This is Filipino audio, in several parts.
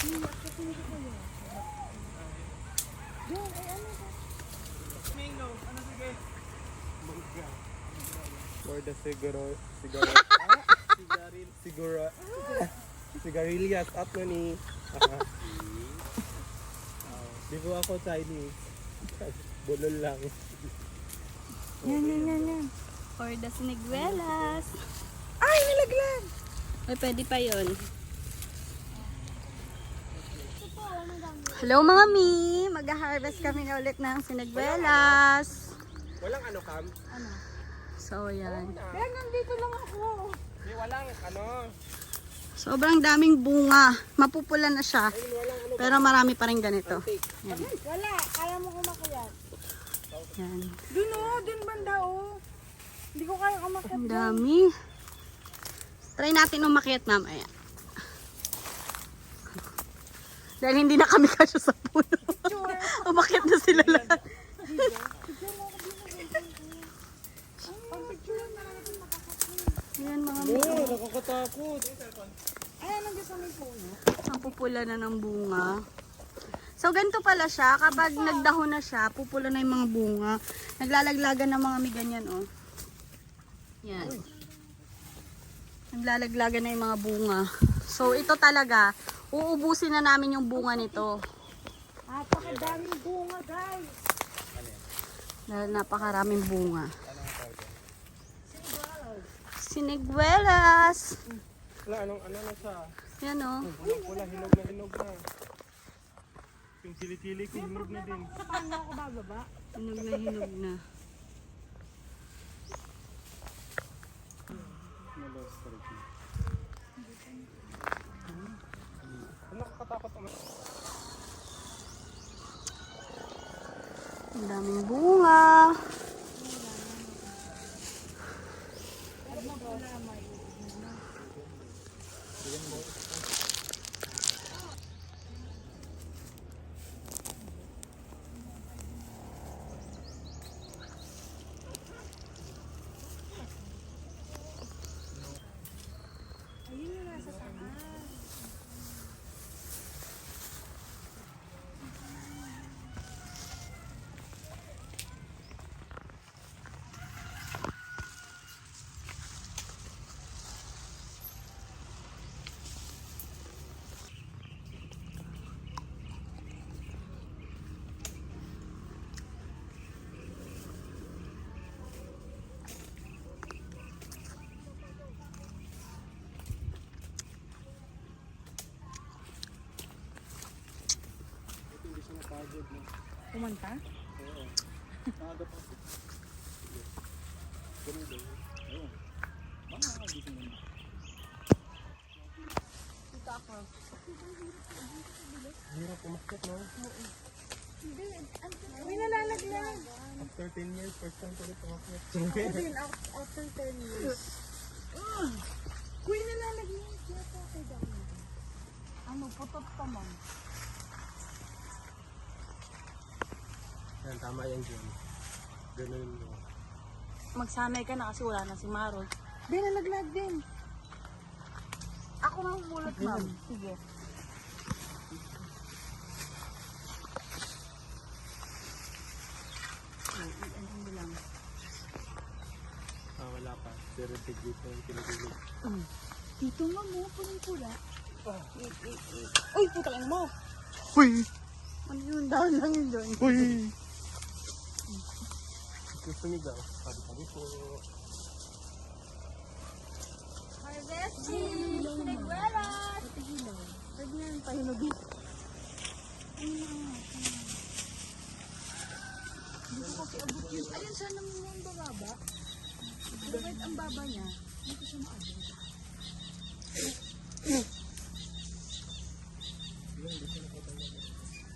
For the sigarilyas at ni. Di po ako Chinese. Bulol lang. Yan. For the siniguelas. Ay, nalaglag! Ay, pwede pa yun. Hello mga mi! Mag-harvest kami na ulit ng siniguelas. Walang ano, Cam? So, yan. Kaya nandito lang ako. Di, walang ano. Sobrang daming bunga. Mapupula na siya. Pero marami pa rin ganito. Yan. Wala, kaya mo kumakayat. Yan. Dun banda Hindi ko kaya kumakayat. Ang dami. Try natin umakyat mamaya. Dahil hindi na kami kasya sa puno. Umakyat na sila lahat. Ayan mga Oo, nakakatakot. Ayan, nandiyan sa may puno. ang pupula na ng bunga. So ganito pala siya, kapag nagdahon na siya, pupula na yung mga bunga. Naglalaglagan ng mga may ganyan, oh. Yan. Naglalaglagan na yung mga bunga. So ito talaga, uubusin na namin yung bunga nito. Napakadaming bunga, guys. Dahil napakaraming bunga. Siniguelas. Wala, ano na siya? Yan, oh. Walang pula, hinog na. Yung tili-tili ko, hinog na din. Paano ako bababa? Hinog na. Nakakatakot naman. Ang daming bunga. Kumanta? Oo. Nada pa. Ganun daw. Ayun. Gising mo. Dito ako. Hirap umakyat, no? Hindi, may nalalaglag. After 10 years, first time ko ulit umakyat. Ako din, after 10 years. Kuy, nalalaglag. Kaya pa ako dami. Ano, putot pa man. Yan, tama yan dyan. Ganun mo. Magsanay ka na kasi wala na si Maro. Di, nalaglag din. Ako mamulot, ma'am. Sige. Ano lang. Wala pa. Pero tiglit na yung kinagulog. Dito nga mo, pulang-pula. Uy, putang mo. Uy! Ano yun? Dahon lang yun doon. Uy! Gusto niyo daw? Sabi po. Harvesting! Siniguelas! Pwede na yung pahinugin. Hindi ko kasi abot yun. Ayun, sana mo ang bababa. Bakit ang baba niya? Hindi ko siya maabot.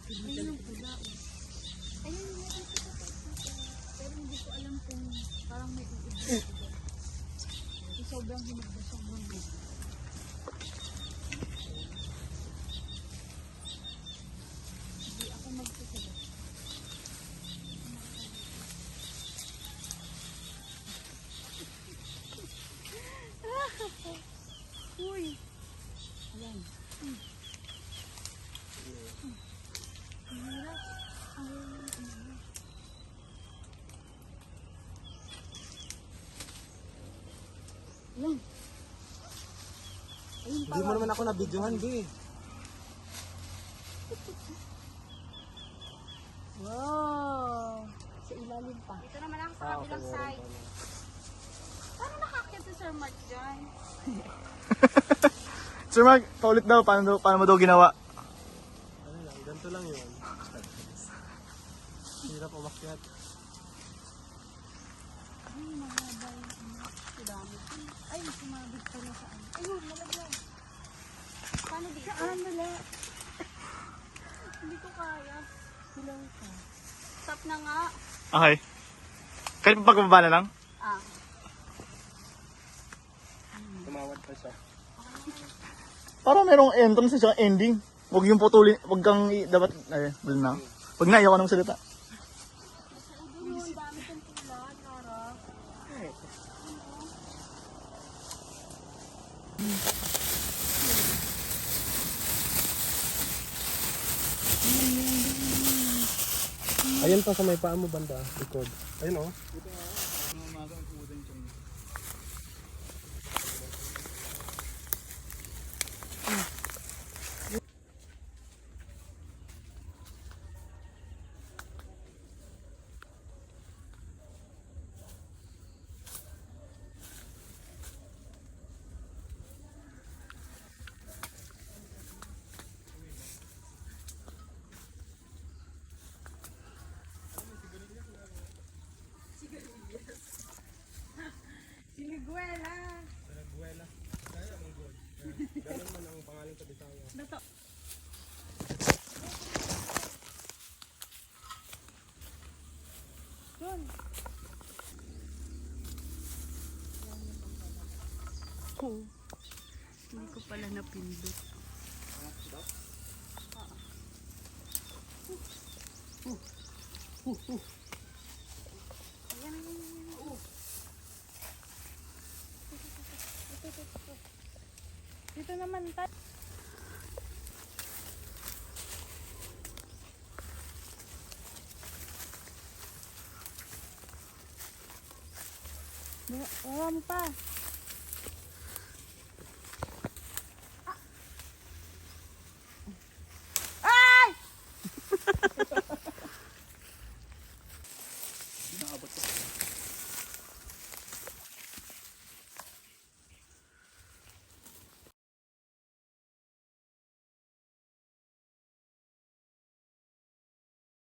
Ayun ang pula. Ayun yung nakita ko. Pero hindi ko alam kung parang may uubos. Sobrang hinog na sobrang hinog. Hindi ako magsasagot. Uy! Ayan. Yan. Ayun Hindi mo naman ako nabidyohan, di. Wow! Sa ilalim pa. Dito naman ako sa kabilang side. Paano nakakit si Sir Mark dyan? Sir Mark, paulit daw, paano mo daw ginawa? Ano lang, ganito lang yun. Hirap umakyat. Ay, mahaba yung dami. Ay, sumabit pa na sa ano. Ayun, nalaglag. Paano dito? Nala. Hindi ko kaya. Hilaw ka. Stop na nga. Okay. Kahit pagbaba na lang? Ah. Tumawad pa siya. Para merong entrance at saka ending. Huwag yung putulin, huwag kang dapat, ay, wala na. Huwag na, ayaw ka nang salita. Ang dami kong pula, Nara. Ayun pa sa may paa mo banda, likod. Ayun oh. Siniguela. Nagbuela. Kaya mong gold. Ganun man ang pangalan sa Bisaya. Dato. Yun. Oh. Hindi ko pala napindot. Dito naman tayo. Wala mo pa.